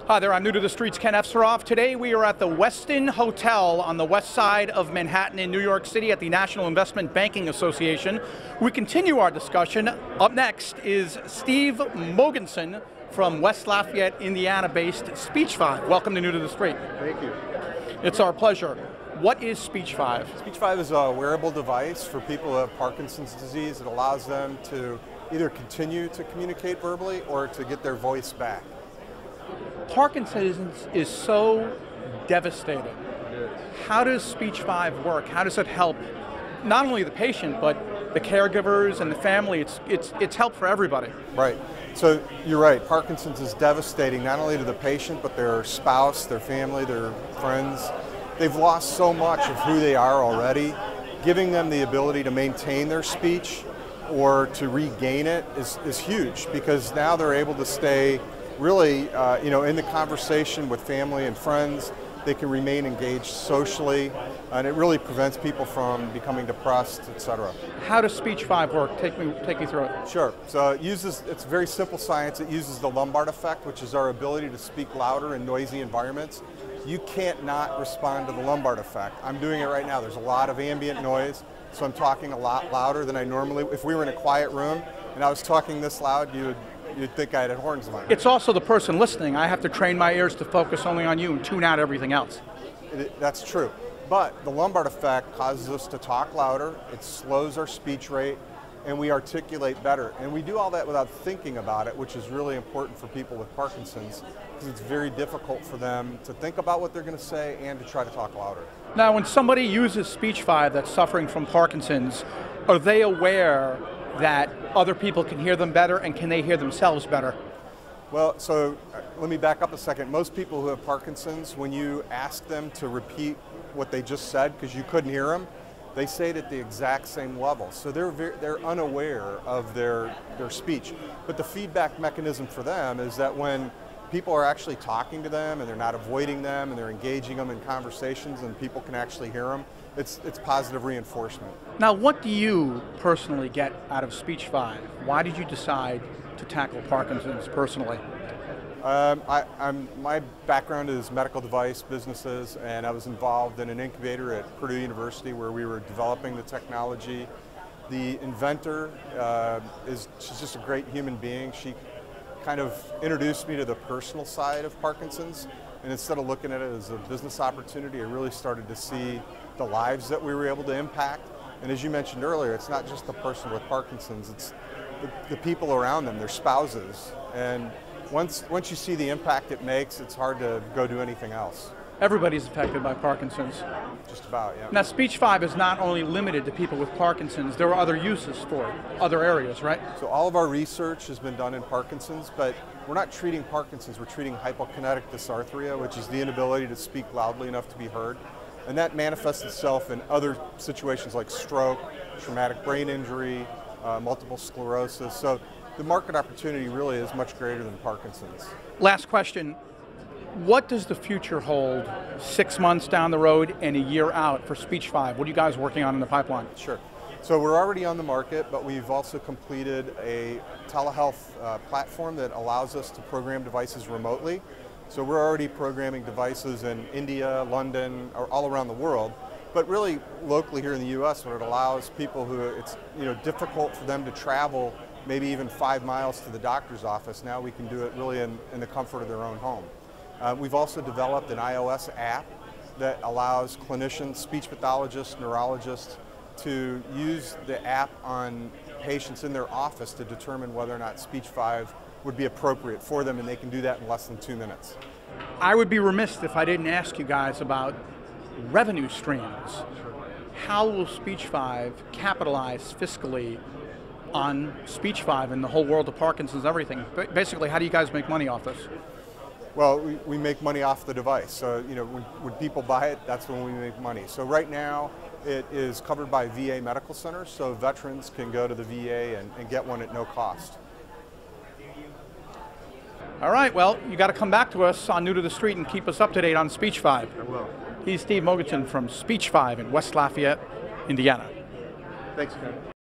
Hi there, I'm new to the streets, Ken Efseroff. Today we are at the Westin Hotel on the west side of Manhattan in New York City at the National Investment Banking Association. We continue our discussion. Up next is Steve Mogensen from West Lafayette, Indiana-based SpeechVive. Welcome to New to the Street. Thank you. It's our pleasure. What is SpeechVive? SpeechVive is a wearable device for people who have Parkinson's disease. It allows them to either continue to communicate verbally or to get their voice back. Parkinson's is so devastating. How does SpeechVive work? How does it help not only the patient, but the caregivers and the family? It's help for everybody. Right. So you're right. Parkinson's is devastating not only to the patient, but their spouse, their family, their friends. They've lost so much of who they are already. Giving them the ability to maintain their speech or to regain it is huge, because now they're able to stay really, in the conversation with family and friends. They can remain engaged socially, and it really prevents people from becoming depressed, etc. How does SpeechVive work? Take me through it. Sure. So it's very simple science. It uses the lumbar effect, which is our ability to speak louder in noisy environments. You can't not respond to the lumbar effect. I'm doing it right now. There's a lot of ambient noise, so I'm talking a lot louder than I normally. If we were in a quiet room and I was talking this loud, you'd think I had horns in my ears. It's also the person listening. I have to train my ears to focus only on you and tune out everything else. That's true. But the lumbar effect causes us to talk louder, it slows our speech rate, and we articulate better. And we do all that without thinking about it, which is really important for people with Parkinson's, because it's very difficult for them to think about what they're going to say and to try to talk louder. Now, when somebody uses SpeechVive that's suffering from Parkinson's, are they aware that other people can hear them better, and can they hear themselves better? Well, so let me back up a second. Most people who have Parkinson's, when you ask them to repeat what they just said because you couldn't hear them, they say it at the exact same level. So they're unaware of their speech. But the feedback mechanism for them is that when people are actually talking to them and they're not avoiding them and they're engaging them in conversations and people can actually hear them, it's positive reinforcement. Now, what do you personally get out of SpeechVive? Why did you decide to tackle Parkinson's personally? My background is medical device businesses, and I was involved in an incubator at Purdue University where we were developing the technology. The inventor she's just a great human being. She kind of introduced me to the personal side of Parkinson's, and instead of looking at it as a business opportunity, I really started to see the lives that we were able to impact. And as you mentioned earlier, it's not just the person with Parkinson's, it's the people around them, their spouses. And once you see the impact it makes, it's hard to go do anything else. Everybody's affected by Parkinson's. Just about, yeah. Now, SpeechVive is not only limited to people with Parkinson's, there are other uses for it, other areas, right? So all of our research has been done in Parkinson's, but we're not treating Parkinson's, we're treating hypokinetic dysarthria, which is the inability to speak loudly enough to be heard. And that manifests itself in other situations like stroke, traumatic brain injury, multiple sclerosis. So the market opportunity really is much greater than Parkinson's. Last question. What does the future hold 6 months down the road and a year out for SpeechVive? What are you guys working on in the pipeline? Sure. So we're already on the market, but we've also completed a telehealth platform that allows us to program devices remotely. So we're already programming devices in India, London, or all around the world. But really locally here in the US, what it allows people who it's difficult for them to travel maybe even 5 miles to the doctor's office, now we can do it really in the comfort of their own home. We've also developed an iOS app that allows clinicians, speech pathologists, neurologists to use the app on patients in their office to determine whether or not SpeechVive would be appropriate for them, and they can do that in less than 2 minutes. I would be remiss if I didn't ask you guys about revenue streams. How will SpeechVive capitalize fiscally on SpeechVive and the whole world of Parkinson's, everything? Basically, how do you guys make money off this? Well, we make money off the device. So, when people buy it, that's when we make money. So right now, it is covered by VA medical centers, so veterans can go to the VA and get one at no cost. All right, well, you got to come back to us on New to the Street and keep us up to date on SpeechVive. I will. He's Steve Mogensen from SpeechVive in West Lafayette, Indiana. Thanks, Ken.